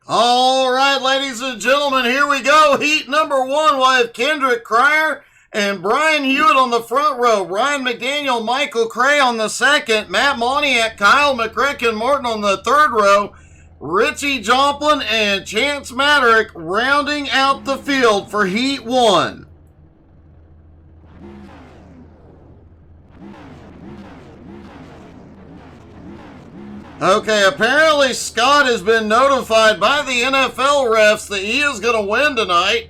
All right, ladies and gentlemen, here we go. Heat number one. We'll have Kendrick Cryer and Brian Hewitt on the front row. Ryan McDaniel, Michael Cray on the second. Matt Moniak, Kyle McCracken Martin on the third row. Richie Joplin and Chance Maderick rounding out the field for Heat 1. Okay, apparently Scott has been notified by the NFL refs that he is going to win tonight.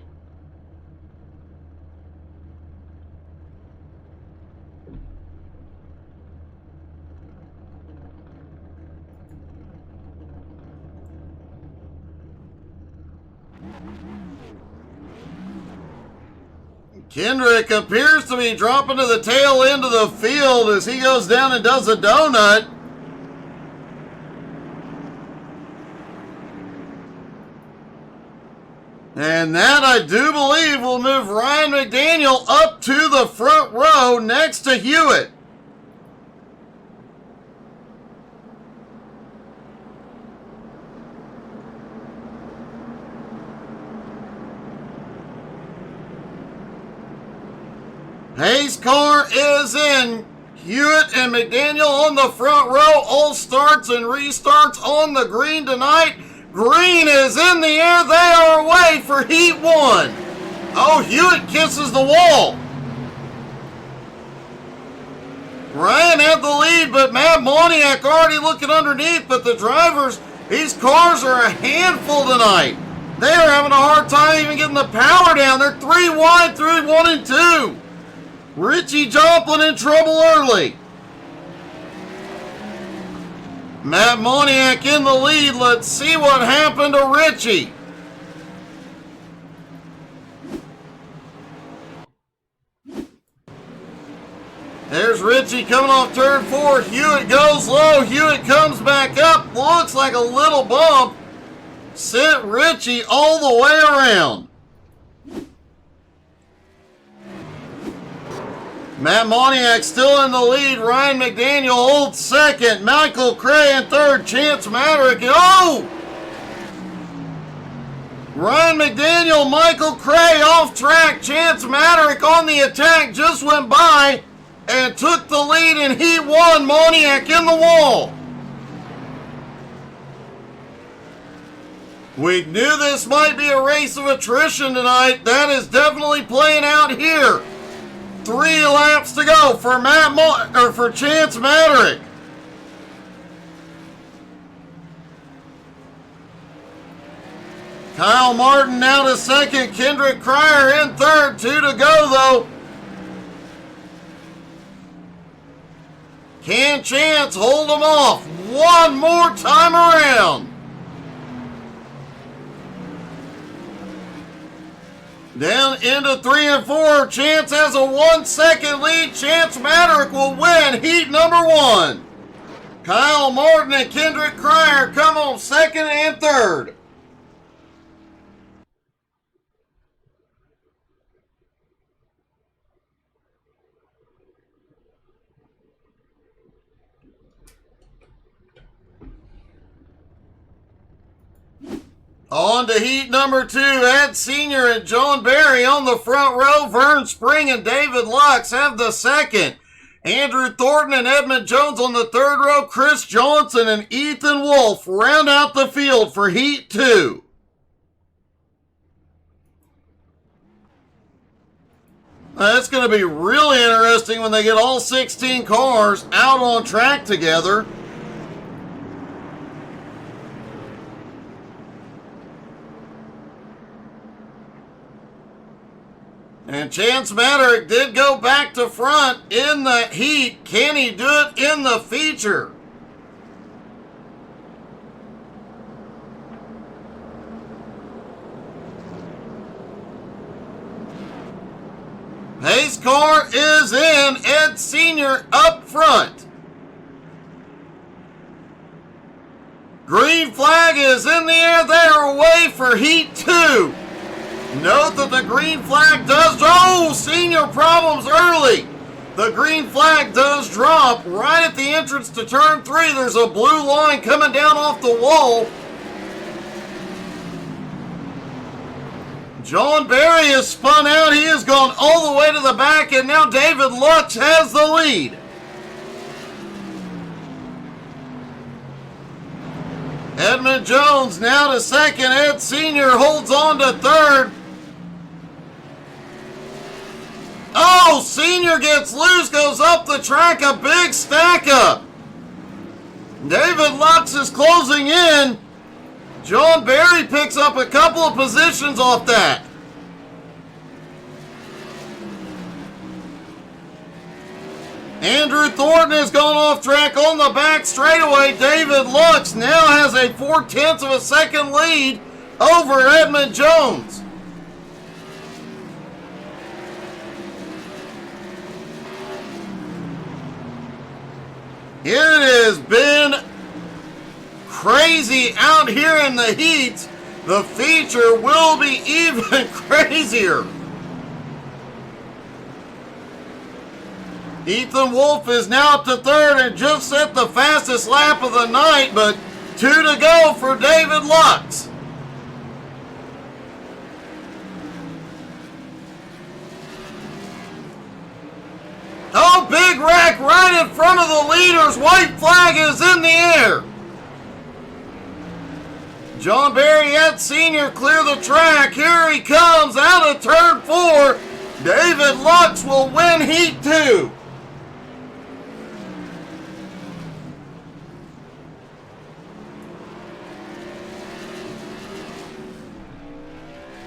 Kendrick appears to be dropping to the tail end of the field as he goes down and does a donut. And that, I do believe, will move Ryan McDaniel up to the front row next to Hewitt. Hayes' car is in. Hewitt and McDaniel on the front row. All starts and restarts on the green tonight. Green is in the air. They are away for Heat 1. Oh, Hewitt kisses the wall. Ryan had the lead, but Matt Moniak already looking underneath. But the drivers, these cars are a handful tonight. They are having a hard time even getting the power down. They're 3 wide through 1 and 2. Richie Joplin in trouble early. Matt Moniak in the lead. Let's see what happened to Richie. There's Richie coming off turn 4. Hewitt goes low. Hewitt comes back up. Looks like a little bump. Sent Richie all the way around. Matt Moniak still in the lead. Ryan McDaniel holds second. Michael Cray in third. Chance Maderick. Oh! Ryan McDaniel, Michael Cray off track. Chance Maderick on the attack. Just went by and took the lead in Heat 1. Moniak in the wall. We knew this might be a race of attrition tonight. That is definitely playing out here. 3 laps to go for for Chance Maderick. Kyle Martin now to second. Kendrick Cryer in third. 2 to go though. Can Chance hold them off one more time around? Down into 3 and 4. Chance has a 1-second lead. Chance Maderick will win Heat number 1. Kyle Martin and Kendrick Cryer come on second and third. On to Heat number 2. Ed Sr. and John Barry on the front row. Vern Spring and David Lux have the second. Andrew Thornton and Edmund Jones on the third row. Chris Johnson and Ethan Wolf round out the field for Heat 2. That's going to be really interesting when they get all 16 cars out on track together. And Chance Maderick did go back to front in the heat. Can he do it in the feature? Hayes' car is in. Ed Sr. up front. Green flag is in the air. They are away for Heat 2. Note that the green flag does... Oh, Senior problems early. The green flag does drop right at the entrance to turn 3. There's a blue line coming down off the wall. John Barry has spun out. He has gone all the way to the back, and now David Lux has the lead. Edmund Jones now to second. Ed Sr. holds on to third. Oh, Sr. gets loose, goes up the track, a big stack up. David Lux is closing in. John Barry picks up a couple of positions off that. Andrew Thornton has gone off track on the back straightaway. David Lux now has a 0.4 of a second lead over Edmund Jones. It has been crazy out here in the heat. The feature will be even crazier. Ethan Wolf is now up to third and just set the fastest lap of the night, but 2 to go for David Lux. Oh, big wreck right in front of the leaders. White flag is in the air. John Barry Ed Sr. clear the track. Here he comes out of turn 4. David Lux will win Heat 2.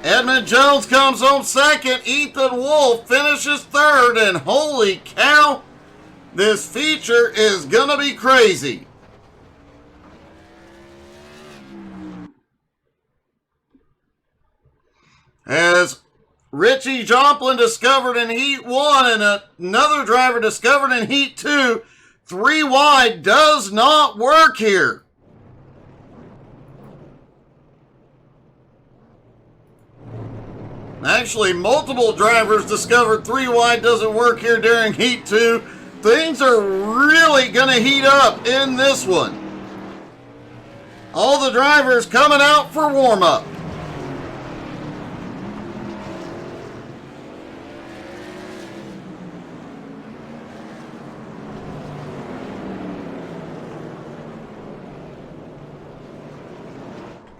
Edmund Jones comes home second. Ethan Wolf finishes third. And holy cow, this feature is going to be crazy. As Richie Joplin discovered in Heat 1 and another driver discovered in Heat 2, 3 wide does not work here. Actually, multiple drivers discovered 3 wide doesn't work here during Heat 2. Things are really going to heat up in this one. All the drivers coming out for warm-up.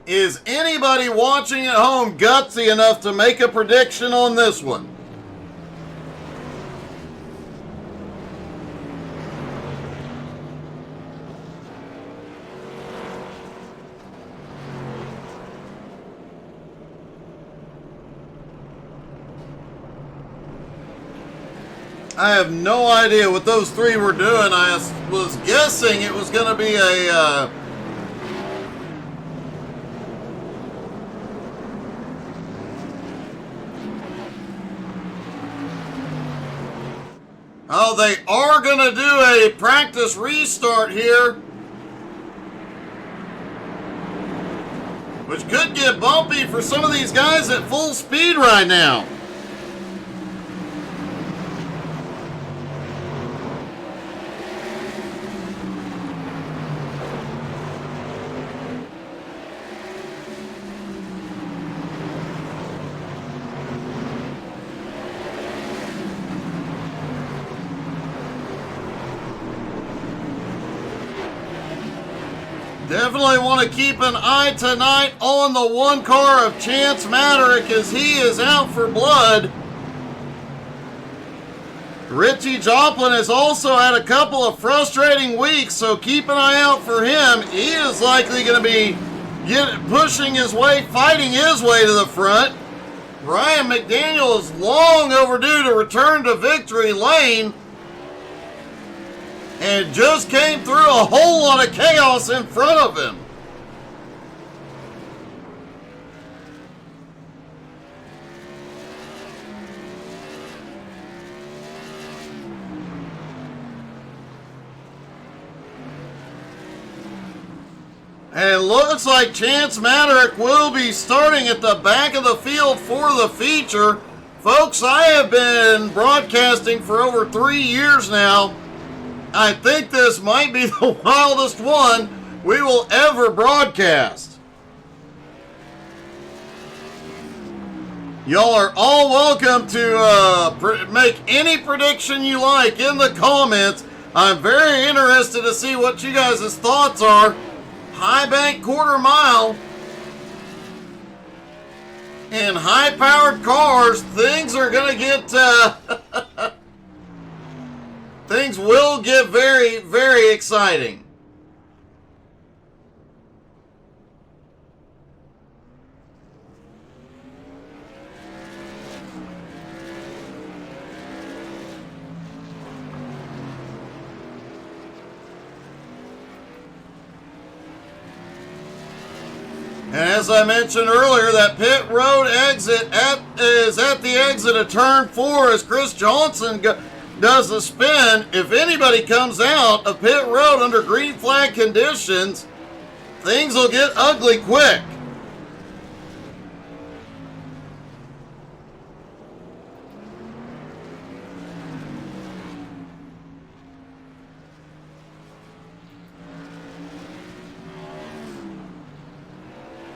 Is anybody watching at home gutsy enough to make a prediction on this one? I have no idea what those 3 were doing. I was guessing it was going to be a... Oh, they are going to do a practice restart here, which could get bumpy for some of these guys at full speed right now. Definitely want to keep an eye tonight on the 1 car of Chance Maderick as he is out for blood. Richie Joplin has also had a couple of frustrating weeks, so keep an eye out for him. He is likely going to be pushing his way, fighting his way to the front. Ryan McDaniel is long overdue to return to victory lane, and just came through a whole lot of chaos in front of him. And it looks like Chance Maderick will be starting at the back of the field for the feature. Folks, I have been broadcasting for over 3 years now. I think this might be the wildest one we will ever broadcast. Y'all are all welcome to make any prediction you like in the comments. I'm very interested to see what you guys' thoughts are. High bank quarter mile and high-powered cars, things are going to get... things will get very, very exciting. And as I mentioned earlier, that pit road exit is at the exit of turn 4 as Chris Johnson does the spin. If anybody comes out of pit road under green flag conditions, things will get ugly quick.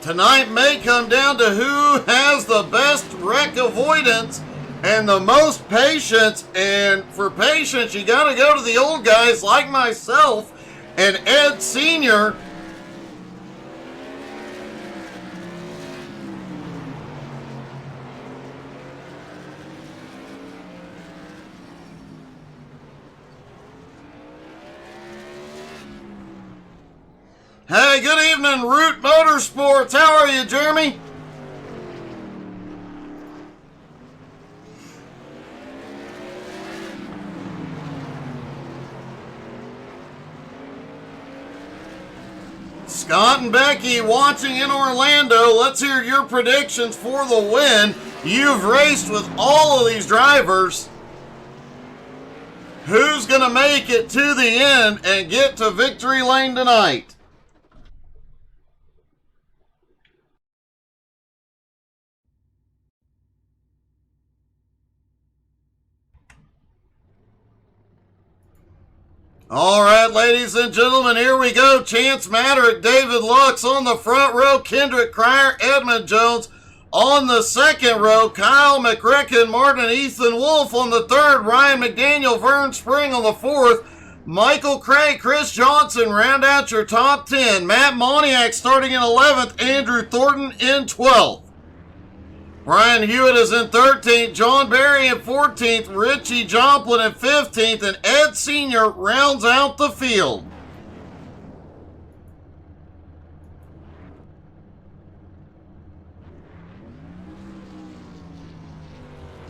Tonight may come down to who has the best wreck avoidance and the most patience. And for patience, you got to go to the old guys like myself and Ed Sr. Hey, good evening, Root Motorsports. How are you, Jeremy? Scott and Becky watching in Orlando. Let's hear your predictions for the win. You've raced with all of these drivers. Who's going to make it to the end and get to victory lane tonight? All right, ladies and gentlemen, here we go. Chance Maderick, David Lux on the front row, Kendrick Cryer, Edmund Jones on the second row, Kyle McCricken, Martin Ethan Wolf on the third, Ryan McDaniel, Vern Spring on the fourth, Michael Cray, Chris Johnson round out your top 10. Matt Moniak starting in 11th, Andrew Thornton in 12th. Brian Hewitt is in 13th, John Barry in 14th, Richie Joplin in 15th, and Ed Sr. rounds out the field.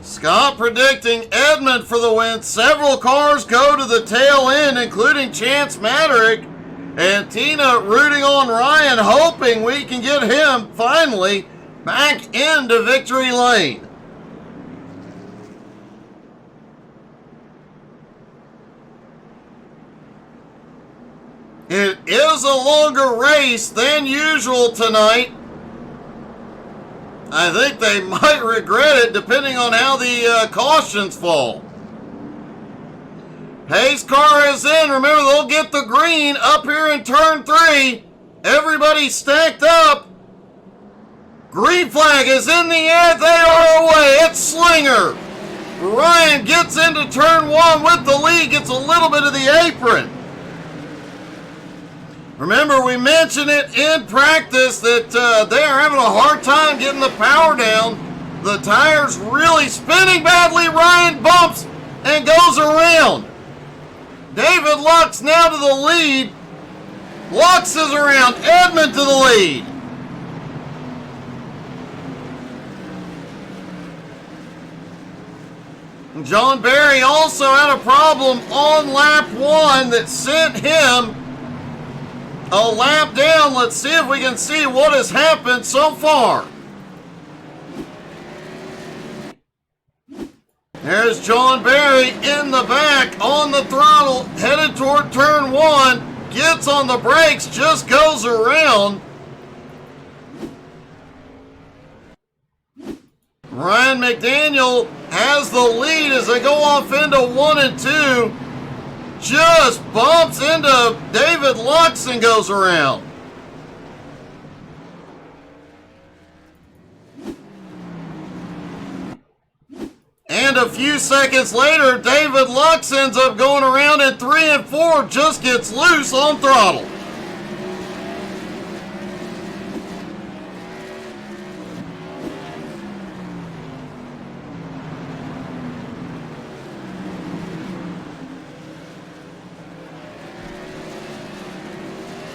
Scott predicting Edmund for the win. Several cars go to the tail end, including Chance Maderick, and Tina rooting on Ryan, hoping we can get him finally back into victory lane. It is a longer race than usual tonight. I think they might regret it depending on how the cautions fall. Hayes' car is in. Remember, they'll get the green up here in turn 3. Everybody stacked up. Green flag is in the air. They are away. It's Slinger. Ryan gets into turn 1 with the lead. Gets a little bit of the apron. Remember, we mentioned it in practice that they are having a hard time getting the power down. The tires really spinning badly. Ryan bumps and goes around. David Lux now to the lead. Lux is around. Edmund to the lead. John Barry also had a problem on lap 1 that sent him a lap down. Let's see if we can see what has happened so far. There's John Barry in the back on the throttle, headed toward turn 1, gets on the brakes, just goes around. Ryan McDaniel has the lead as they go off into 1 and 2. Just bumps into David Lux and goes around. And a few seconds later, David Lux ends up going around in 3 and 4, just gets loose on throttle.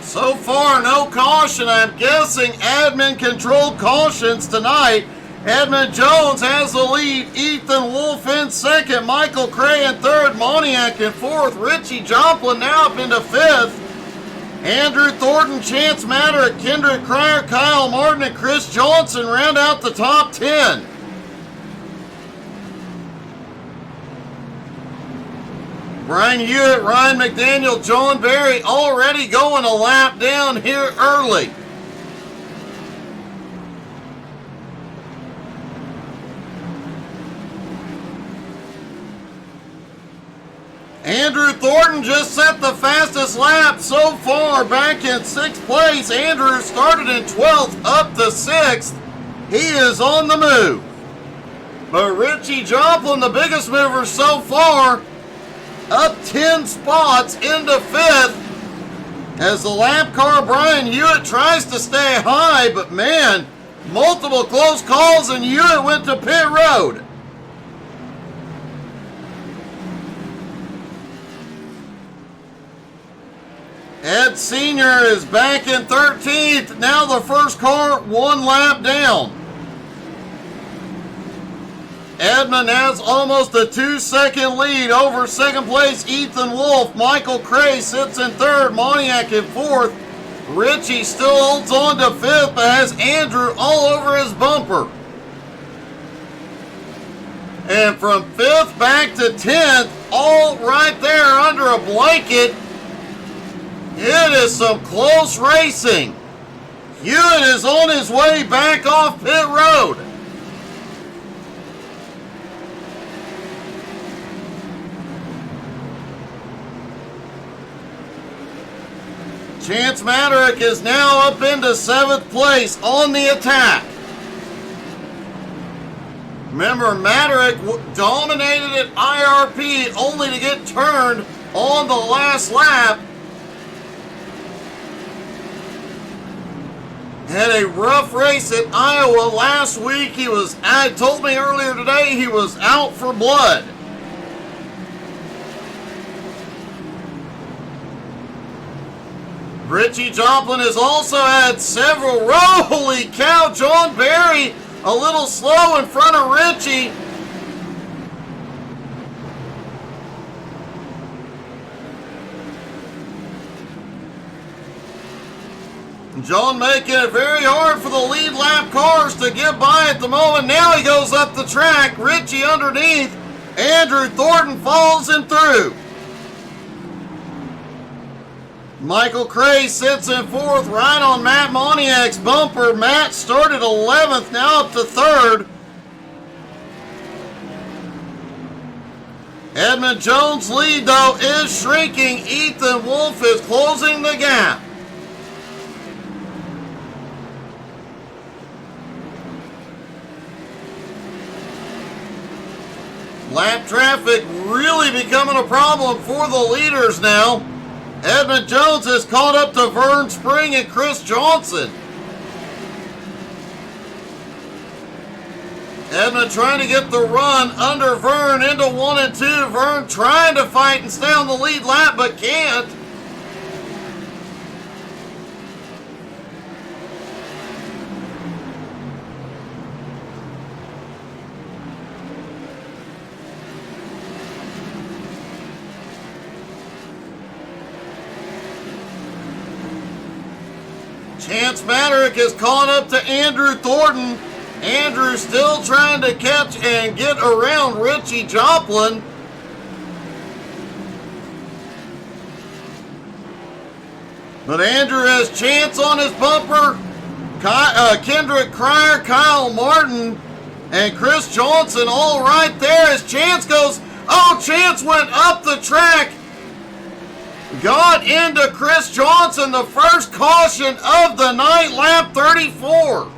So far, no caution. I'm guessing admin controlled cautions tonight. Edmund Jones has the lead. Ethan Wolf in second. Michael Cray in third. Moniak in fourth. Richie Joplin now up into fifth. Andrew Thornton, Chance Maderick, Kendrick Cryer, Kyle Martin, and Chris Johnson round out the top 10. Brian Hewitt, Ryan McDaniel, John Berry already going a lap down here early. Andrew Thornton just set the fastest lap so far, back in 6th place. Andrew started in 12th, up to 6th. He is on the move. But Richie Joplin, the biggest mover so far, up 10 spots into 5th. As the lap car Brian Hewitt tries to stay high, but man, multiple close calls and Hewitt went to pit road. Ed Sr. is back in 13th. Now the first car 1 lap down. Edmund has almost a 2-second lead over 2nd place Ethan Wolf. Michael Cray sits in 3rd. Moniak in 4th. Richie still holds on to 5th, but has Andrew all over his bumper. And from 5th back to 10th, all right there under a blanket. It is some close racing. Hewitt is on his way back off pit road. Chance Maderick is now up into 7th place on the attack. Remember, Maderick dominated at IRP only to get turned on the last lap. Had a rough race at Iowa last week. Told me earlier today he was out for blood. Richie Joplin has also had several. Holy cow, John Berry a little slow in front of Richie. John making it very hard for the lead lap cars to get by at the moment. Now he goes up the track. Richie underneath. Andrew Thornton follows him through. Michael Cray sits in 4th, right on Matt Moniak's bumper. Matt started 11th, now up to 3rd. Edmund Jones' lead, though, is shrinking. Ethan Wolf is closing the gap. Lap traffic really becoming a problem for the leaders now. Edmund Jones has caught up to Vern Spring and Chris Johnson. Edmund trying to get the run under Vern into 1 and 2. Vern trying to fight and stay on the lead lap, but can't. Chance Maderick has caught up to Andrew Thornton. Andrew still trying to catch and get around Richie Joplin. But Andrew has Chance on his bumper. Kendrick Cryer, Kyle Martin, and Chris Johnson all right there as Chance goes. Oh, Chance went up the track. Got into Chris Johnson, the first caution of the night, lap 34.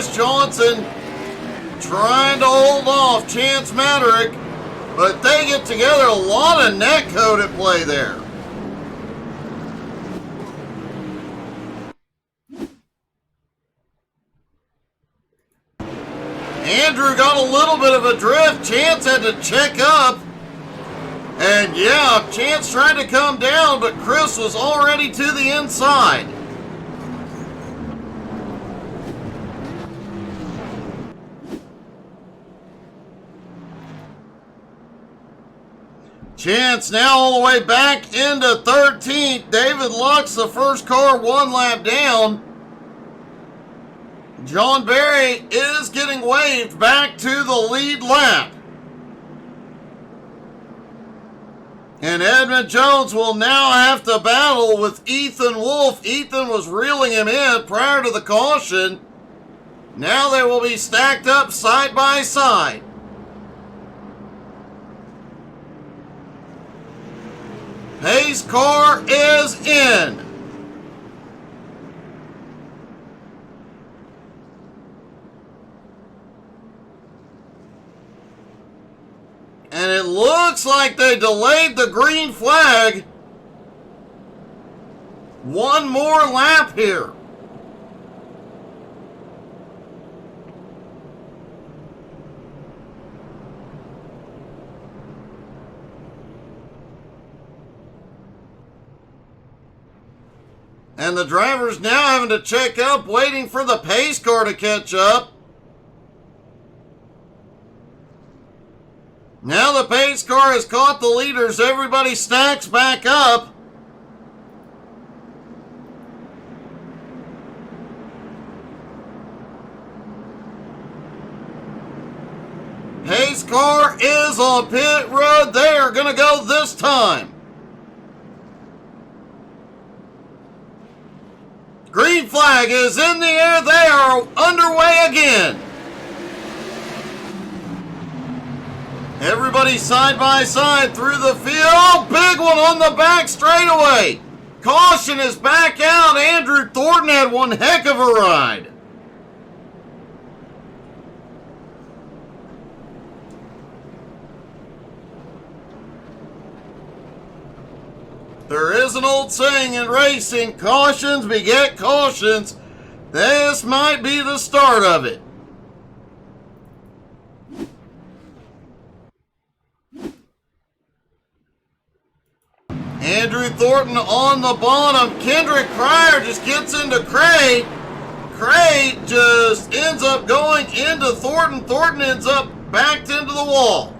Chris Johnson trying to hold off Chance Madrick, but they get together. A lot of neck code at play there. Andrew got a little bit of a drift. Chance had to check up. And yeah, Chance tried to come down, but Chris was already to the inside. Chance now all the way back into 13th. David Lux, the first car, one lap down. John Berry is getting waved back to the lead lap. And Edmund Jones will now have to battle with Ethan Wolf. Ethan was reeling him in prior to the caution. Now they will be stacked up side by side. Pace car is in. And it looks like they delayed the green flag. One more lap here. And the driver's now having to check up, waiting for the pace car to catch up. Now the pace car has caught the leaders. Everybody stacks back up. Pace car is on pit road. They are going to go this time. Green flag is in the air. They are underway again. Everybody side by side through the field. Big one on the back straightaway. Caution is back out. Andrew Thornton had one heck of a ride. There is an old saying in racing, cautions beget cautions. This might be the start of it. Andrew Thornton on the bottom. Kendrick Cryer just gets into Cray. Cray just ends up going into Thornton. Thornton ends up backed into the wall.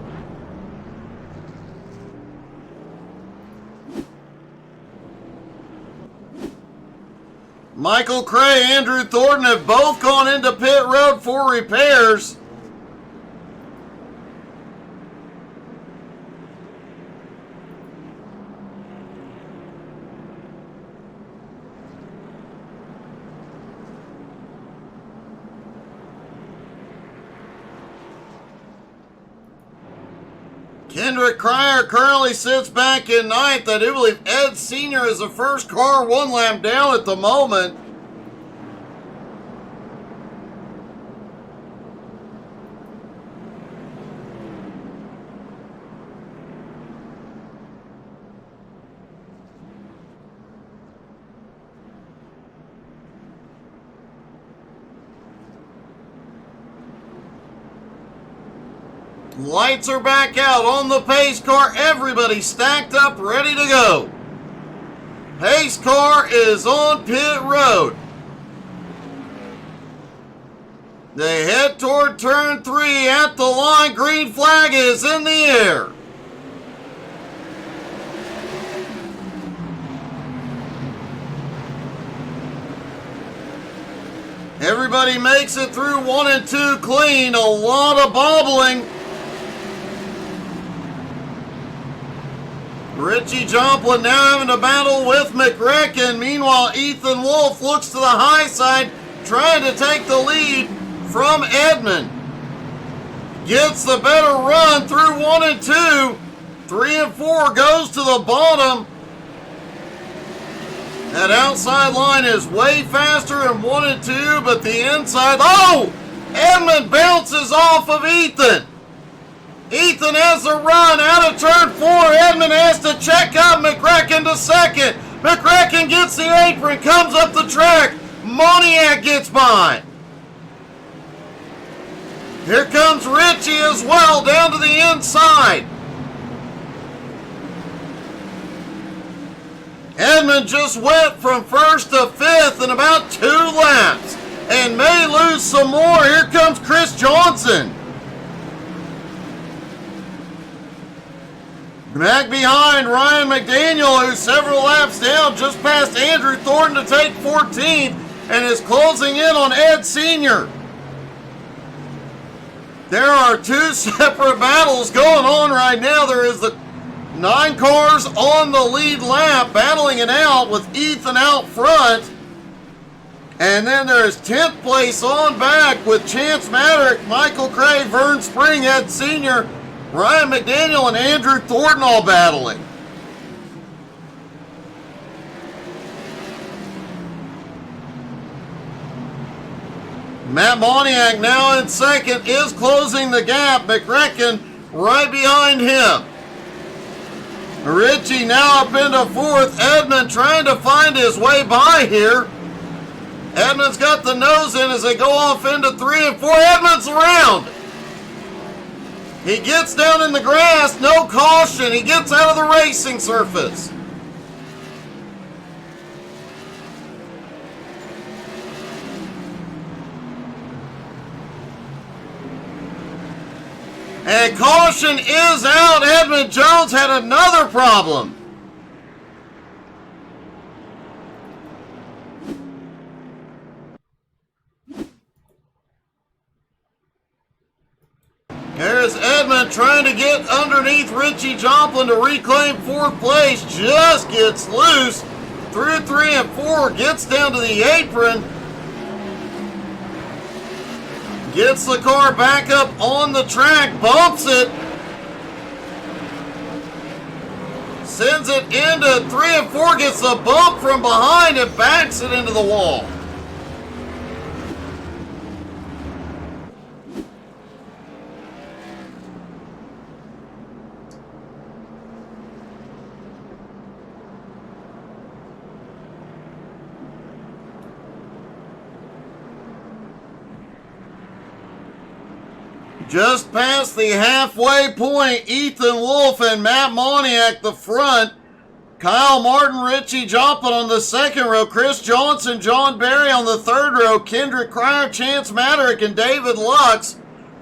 Michael Cray, Andrew Thornton have both gone into pit road for repairs. Kendrick Cryer currently sits back in ninth. I do believe Ed Sr. is the first car one lap down at the moment. Lights are back out on the pace car. Everybody stacked up, ready to go. Pace car is on pit road. They head toward turn 3 at the line. Green flag is in the air. Everybody makes it through 1 and 2 clean. A lot of bobbling. Richie Joplin now having to battle with McRecken. Meanwhile, Ethan Wolf looks to the high side, trying to take the lead from Edmund. Gets the better run through 1 and 2. 3 and 4 goes to the bottom. That outside line is way faster in 1 and 2, but the inside, oh! Edmund bounces off of Ethan. Ethan has a run out of turn 4. Edmund has to check out McCracken to second. McCracken gets the apron, comes up the track. Moniak gets by. Here comes Richie as well down to the inside. Edmund just went from 1st to 5th in about 2 laps and may lose some more. Here comes Chris Johnson. Back behind Ryan McDaniel, who's several laps down, just past Andrew Thornton to take 14th and is closing in on Ed Sr. There are 2 separate battles going on right now. There is the 9 cars on the lead lap battling it out with Ethan out front. And then there's 10th place on back with Chance Maddock, Michael Cray, Vern Spring, Ed Sr., Ryan McDaniel, and Andrew Thornton all battling. Matt Moniak now in second, is closing the gap. McCracken right behind him. Richie now up into 4th. Edmund trying to find his way by here. Edmund's got the nose in as they go off into 3 and 4. Edmund's around. He gets down in the grass, no caution. He gets out of the racing surface. And caution is out. Edmund Jones had another problem. There's Edmund trying to get underneath Richie Joplin to reclaim 4th place. Just gets loose through 3 and 4. Gets down to the apron. Gets the car back up on the track. Bumps it. Sends it into 3 and 4. Gets the bump from behind and backs it into the wall. Just past the halfway point, Ethan Wolf and Matt Moniak the front. Kyle Martin, Richie Joplin on the 2nd row. Chris Johnson, John Barry on the 3rd row. Kendrick Cryer, Chance Maddock, and David Lux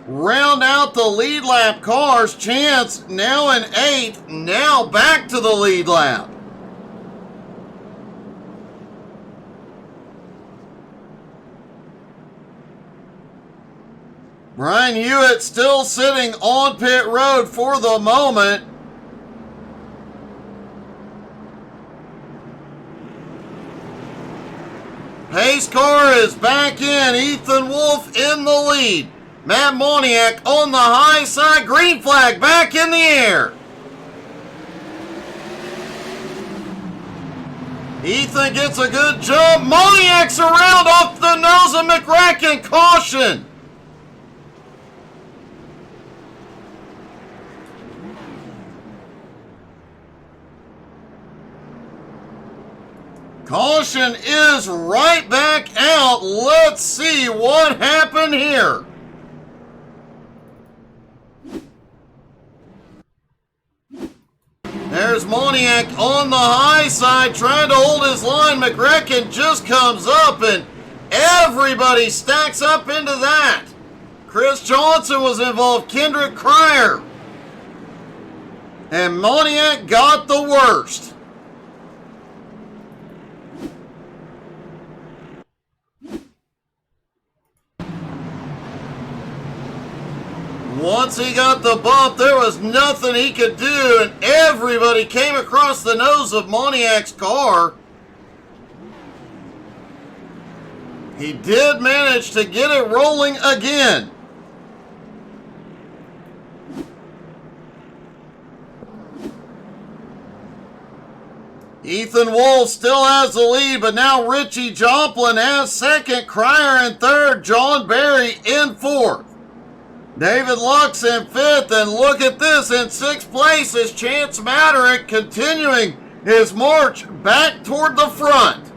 round out the lead lap cars. Chance now in 8th, now back to the lead lap. Brian Hewitt still sitting on pit road for the moment. Pace car is back in. Ethan Wolf in the lead. Matt Moniak on the high side. Green flag back in the air. Ethan gets a good jump. Moniak's around off the nose of McCracken. Caution. Caution is right back out. Let's see what happened here. There's Moniak on the high side trying to hold his line. McCracken just comes up and everybody stacks up into that. Chris Johnson was involved. Kendrick Cryer. And Moniak got the worst. Once he got the bump, there was nothing he could do, and everybody came across the nose of Moniak's car. He did manage to get it rolling again. Ethan Wolf still has the lead, but now Richie Joplin has second, Cryer in third, John Berry in fourth. David Lux in fifth, and look at this, in sixth place is Chance Maderick continuing his march back toward the front.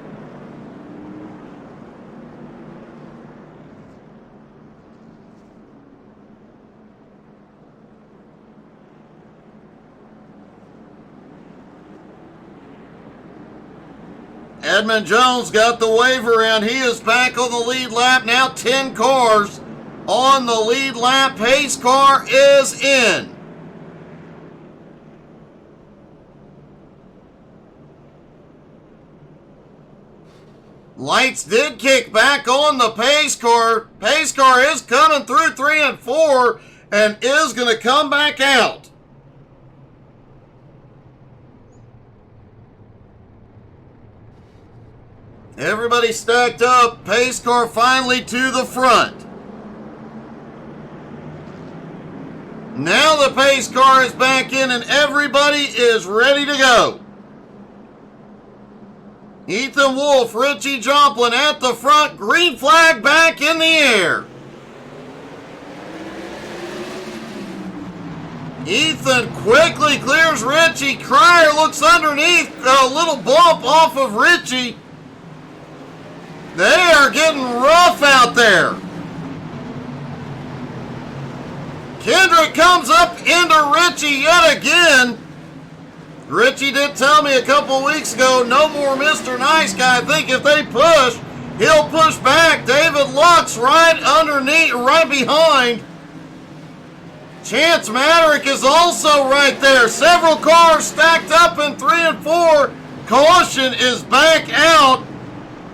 Edmund Jones got the wave around. He is back on the lead lap. Now 10 cars on the lead lap. Pace car is in. Lights did kick back on the pace car. Pace car is coming through 3 and 4 and is going to come back out. Everybody stacked up. Pace car finally to the front. Now the pace car is back in and everybody is ready to go. Ethan Wolf, Richie Joplin at the front. Green flag back in the air. Ethan quickly clears Richie. Cryer looks underneath. A little bump off of Richie. They are getting rough out there. Kendrick comes up into Richie yet again. Richie did tell me a couple weeks ago, no more Mr. Nice Guy. I think if they push, he'll push back. David Lux right underneath, right behind. Chance Maderick is also right there. Several cars stacked up in 3 and 4. Caution is back out.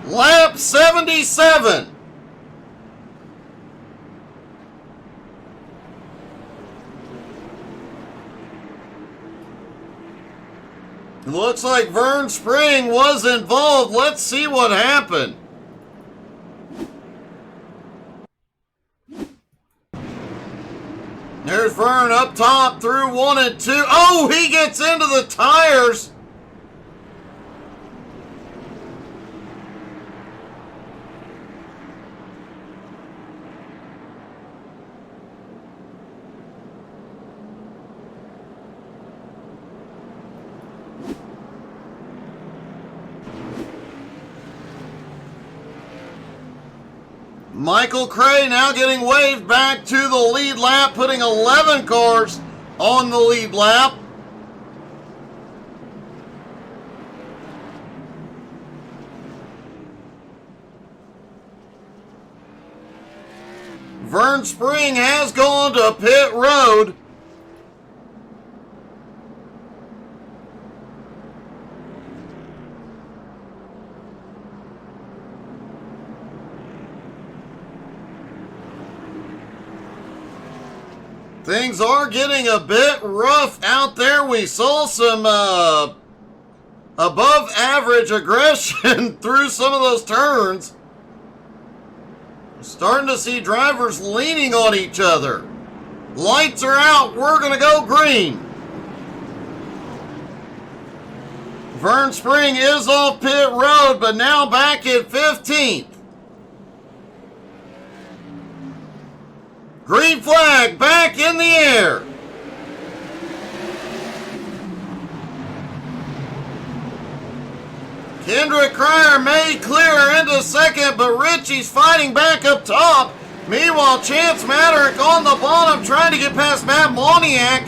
Lap 77. Looks like Vern Spring was involved. Let's see what happened. There's Vern up top through 1 and 2. Oh, he gets into the tires. Michael Cray now getting waved back to the lead lap, putting 11 cars on the lead lap. Vern Spring has gone to pit road. Things are getting a bit rough out there. We saw some above average aggression through some of those turns. Starting to see drivers leaning on each other. Lights are out. We're going to go green. Vern Spring is off pit road, but now back at 15th. Green flag back in the air. Kendrick Cryer may clear into second, but Richie's fighting back up top. Meanwhile, Chance Maderick on the bottom trying to get past Matt Moniak.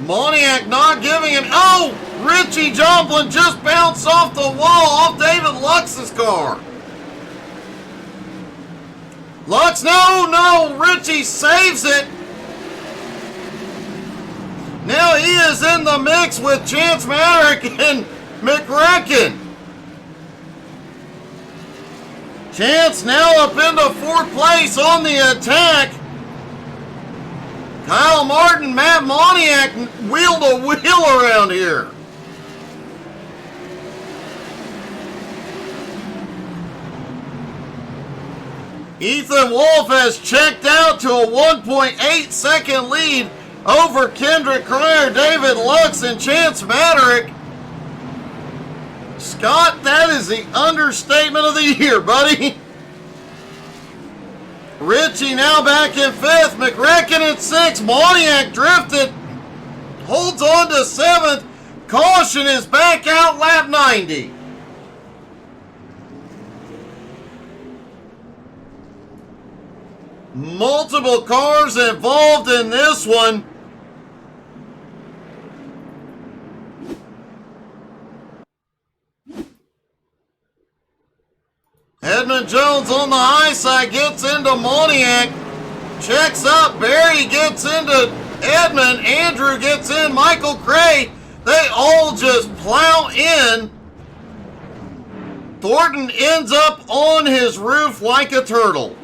Moniak not giving him. Oh! Richie Joplin just bounced off the wall, off David Lux's car. Lux, no, Richie saves it. Now he is in the mix with Chance Maderick and McRacken. Chance now up into fourth place on the attack. Kyle Martin, Matt Moniak wheel to wheel around here. Ethan Wolf has checked out to a 1.8 second lead over Kendrick Cryer, David Lux, and Chance Maderick. Scott, that is the understatement of the year, buddy. Ritchie now back in 5th. McRecken in 6th. Moniak drifted. Holds on to 7th. Caution is back out, lap 90. Multiple cars involved in this one. Edmund Jones on the high side gets into Moniak. Checks up. Barry gets into Edmund. Andrew gets in. Michael Cray. They all just plow in. Thornton ends up on his roof like a turtle.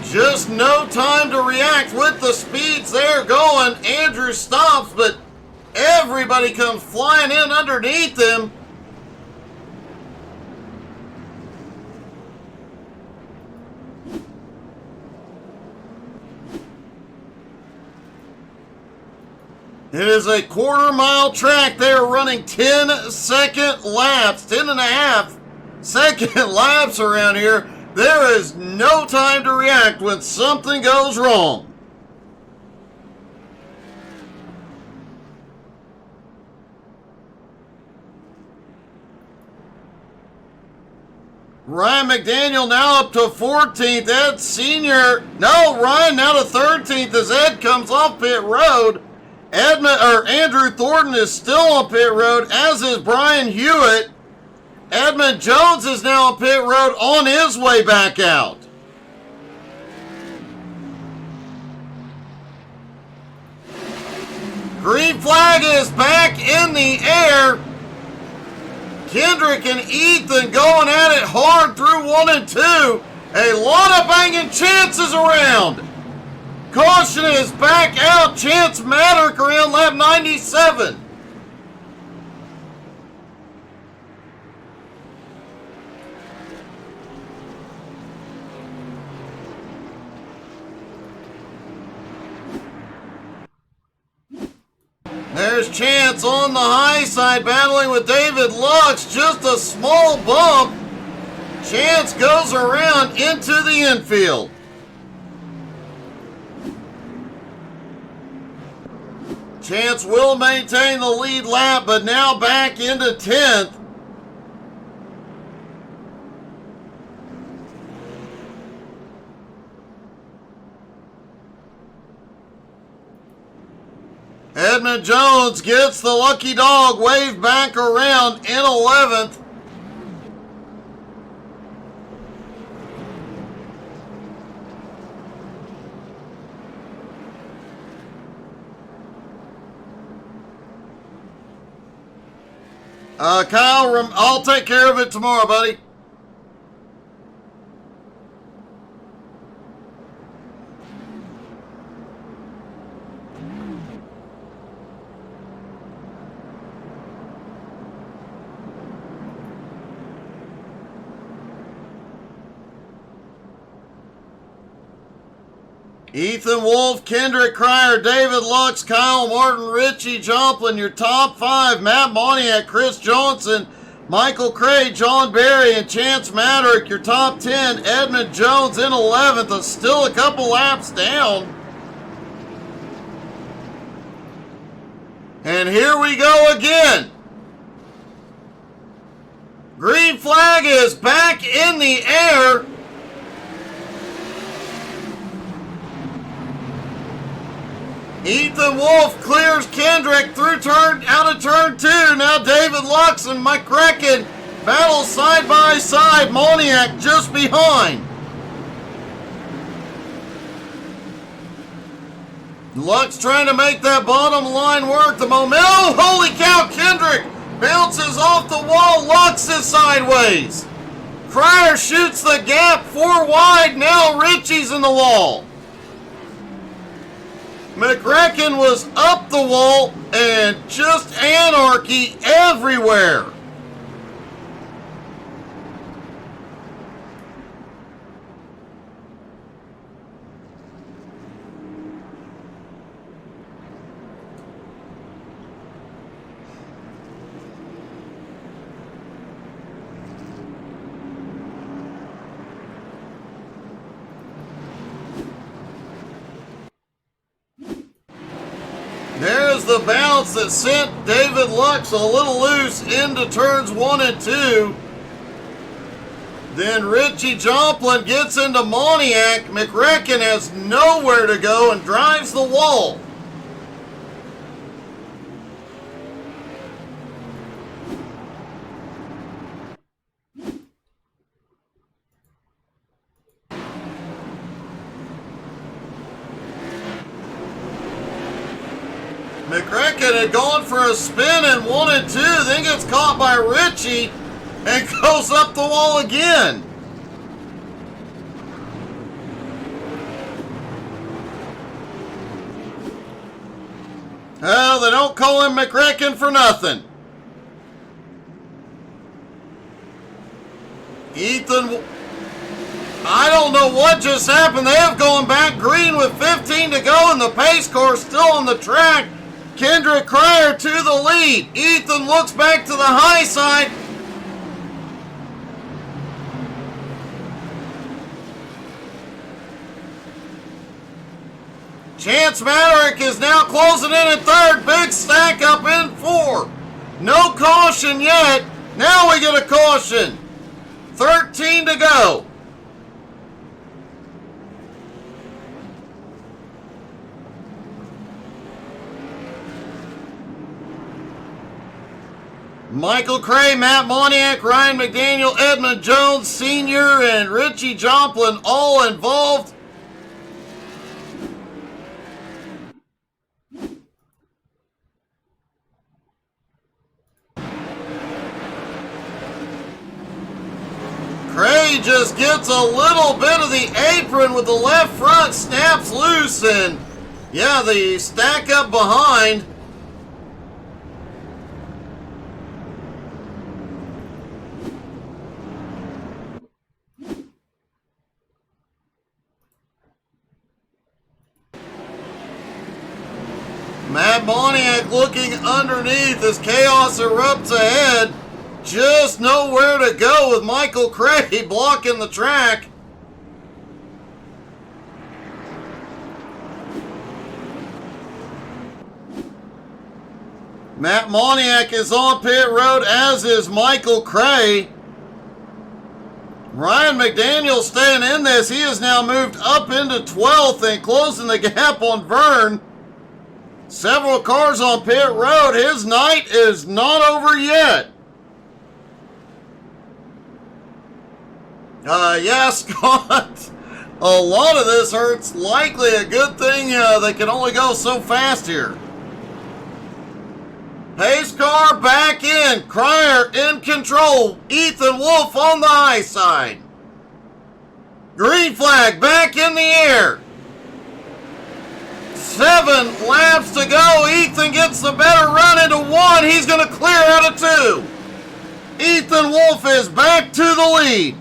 Just no time to react with the speeds there going. Andrew stops, but everybody comes flying in underneath him. It is a quarter-mile track. They're running 10-second laps, 10.5-second laps around here. There is no time to react when something goes wrong. Ryan McDaniel now up to 14th. Ed Sr. No, Ryan now to 13th as Ed comes off pit road. Andrew Thornton is still on pit road, as is Brian Hewitt. Edmund Jones is now on pit road on his way back out. Green flag is back in the air. Kendrick and Ethan going at it hard through 1 and 2. A lot of banging chances around. Caution is back out. Chance Maderick around lap 97. There's Chance on the high side battling with David Lux. Just a small bump. Chance goes around into the infield. Chance will maintain the lead lap, but now back into 10th. Edmund Jones gets the lucky dog waved back around in 11th. Kyle, I'll take care of it tomorrow, buddy. Ethan Wolf, Kendrick Cryer, David Lux, Kyle Martin, Richie Joplin, your top 5. Matt Moniak, Chris Johnson, Michael Cray, John Berry, and Chance Maderick, your top 10. Edmund Jones in 11th, still a couple laps down. And here we go again. Green flag is back in the air. Ethan Wolf clears Kendrick through out of turn 2. Now David Lux and McCracken battle side by side. Moniak just behind. Lux trying to make that bottom line work. The momentum. Oh, holy cow, Kendrick bounces off the wall. Lux is sideways. Cryer shoots the gap 4 wide. Now Ritchie's in the wall. McRecken was up the wall and just anarchy everywhere. There's the bounce that sent David Lux a little loose into turns 1 and 2. Then Richie Joplin gets into Moniak. McRecken has nowhere to go and drives the wall. McRecken had gone for a spin in 1 and 2, then gets caught by Richie and goes up the wall again. Well, they don't call him McRecken for nothing. Ethan, I don't know what just happened. They have gone back green with 15 to go and the pace car still on the track. Kendrick Cryer to the lead. Ethan looks back to the high side. Chance Maverick is now closing in third. Big stack up in 4. No caution yet. Now we get a caution. 13 to go. Michael Cray, Matt Moniak, Ryan McDaniel, Edmund Jones Sr., and Richie Joplin all involved. Cray just gets a little bit of the apron with the left front, snaps loose, and yeah, the stack up behind. Matt Moniak looking underneath as chaos erupts ahead. Just nowhere to go with Michael Cray blocking the track. Matt Moniak is on pit road, as is Michael Cray. Ryan McDaniel staying in this. He has now moved up into 12th and closing the gap on Vern. Several cars on pit road. His night is not over yet. Yeah, Scott. A lot of this hurts. Likely a good thing they can only go so fast here. Pace car back in. Cryer in control. Ethan Wolf on the high side. Green flag back in the air. 7 laps to go. Ethan gets the better run into 1. He's going to clear out of 2. Ethan Wolf is back to the lead.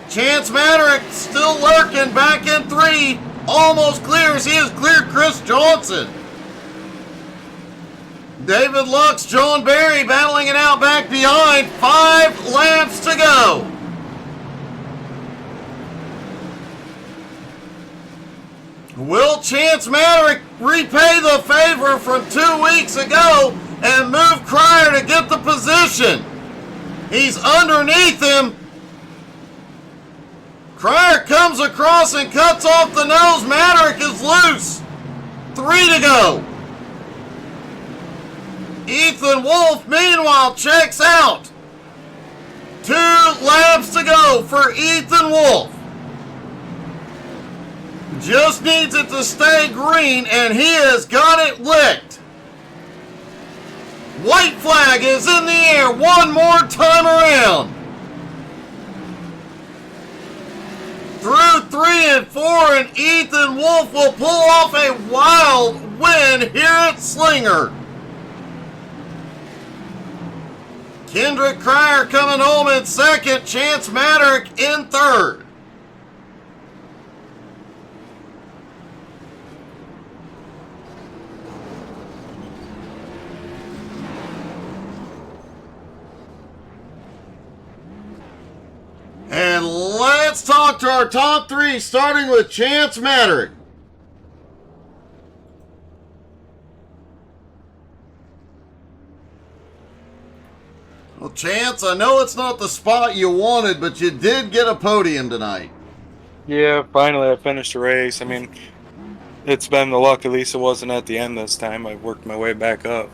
Chance Maverick still lurking back in 3. Almost clears. He has cleared Chris Johnson. David Lux, John Barry battling it out back behind. 5 laps to go. Will Chance Maverick repay the favor from 2 weeks ago and move Cryer to get the position? He's underneath him. Cryer comes across and cuts off the nose. Maverick is loose. 3 to go. Ethan Wolf, meanwhile, checks out. 2 laps to go for Ethan Wolf. Just needs it to stay green, and he has got it licked. White flag is in the air one more time around. Through 3 and 4, and Ethan Wolf will pull off a wild win here at Slinger. Kendrick Cryer coming home in second, Chance Maverick in third. And let's talk to our top 3, starting with Chance Maverick. Well, Chance, I know it's not the spot you wanted, but you did get a podium tonight. Yeah, finally I finished the race. I mean, it's been the luck, at least it wasn't at the end this time. I worked my way back up.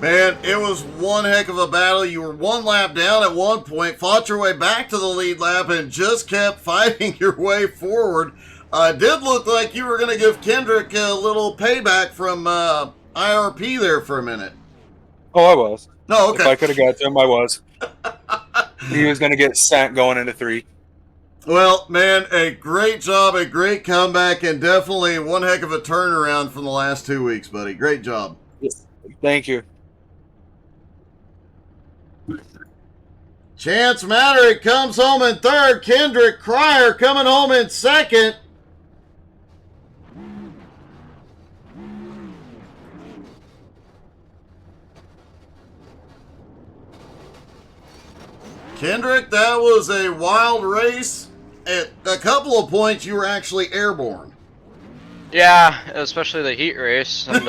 Man, it was one heck of a battle. You were one lap down at one point, fought your way back to the lead lap, and just kept fighting your way forward. It did look like you were going to give Kendrick a little payback from IRP there for a minute. Oh, I was. No, okay. If I could have got to him, I was. He was going to get sent going into 3. Well, man, a great job, a great comeback, and definitely one heck of a turnaround from the last 2 weeks, buddy. Great job. Thank you. Chance Matterick comes home in third. Kendrick Cryer coming home in second. Kendrick, that was a wild race. At a couple of points, you were actually airborne. Yeah, especially the heat race, and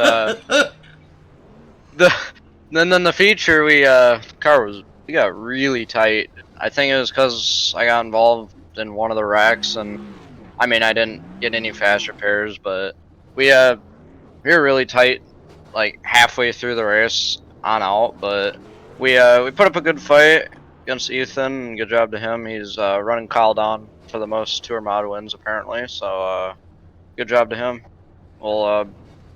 then the feature, we got really tight. I think it was because I got involved in one of the wrecks, and I mean I didn't get any fast repairs, but we were really tight, like halfway through the race on out. But we put up a good fight against Ethan, and good job to him. He's running Kyle down for the most Tour Mod wins apparently, so good job to him. We'll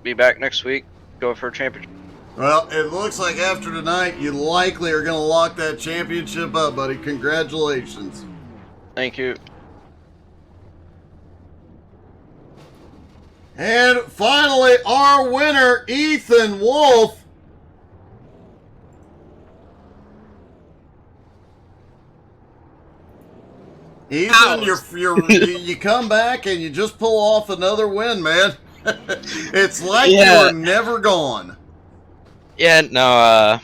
be back next week, go for a championship. Well, it looks like after tonight, you likely are going to lock that championship up, buddy. Congratulations. Thank you. And finally, our winner, Ethan Wolf. Ethan, you come back and you just pull off another win, man. It's like you were never gone. Yeah, no,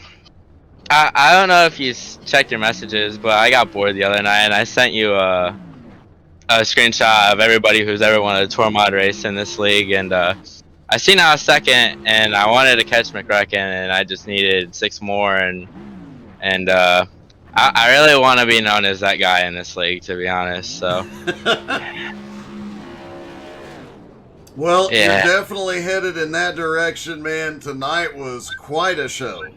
I don't know if you checked your messages, but I got bored the other night and I sent you a screenshot of everybody who's ever won a tour mod race in this league, and I seen I was second, and I wanted to catch McRacken, and I just needed 6 more, and I really want to be known as that guy in this league, to be honest. So. Well, yeah. You're definitely headed in that direction, man. Tonight was quite a show.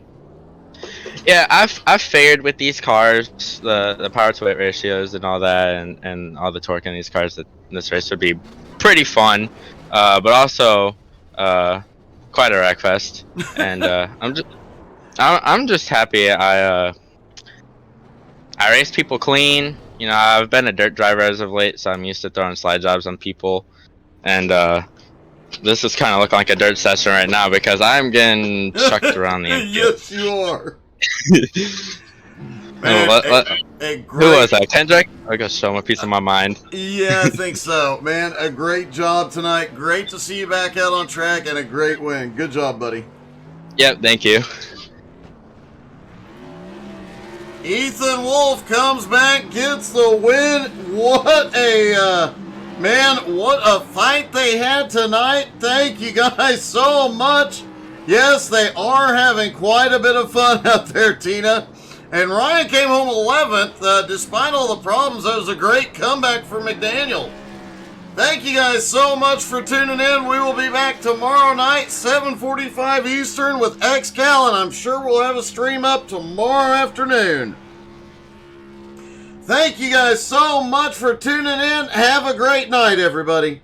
Yeah, I've figured with these cars, the power to weight ratios and all that, and all the torque in these cars, that this race would be pretty fun, but also quite a wreck fest. And I'm just happy I race people clean. You know, I've been a dirt driver as of late, so I'm used to throwing slide jobs on people. And this is kind of looking like a dirt session right now because I'm getting chucked around the engine. Yes, you are. Man, who was that? Kendrick? I gotta show him a piece of my mind. Yeah, I think so. Man, a great job tonight. Great to see you back out on track, and a great win. Good job, buddy. Yep, thank you. Ethan Wolf comes back, gets the win. What a... Man, what a fight they had tonight. Thank you guys so much. Yes, they are having quite a bit of fun out there, Tina. And Ryan came home 11th. Despite all the problems, that was a great comeback for McDaniel. Thank you guys so much for tuning in. We will be back tomorrow night, 7:45 Eastern with XCal, and I'm sure we'll have a stream up tomorrow afternoon. Thank you guys so much for tuning in. Have a great night, everybody.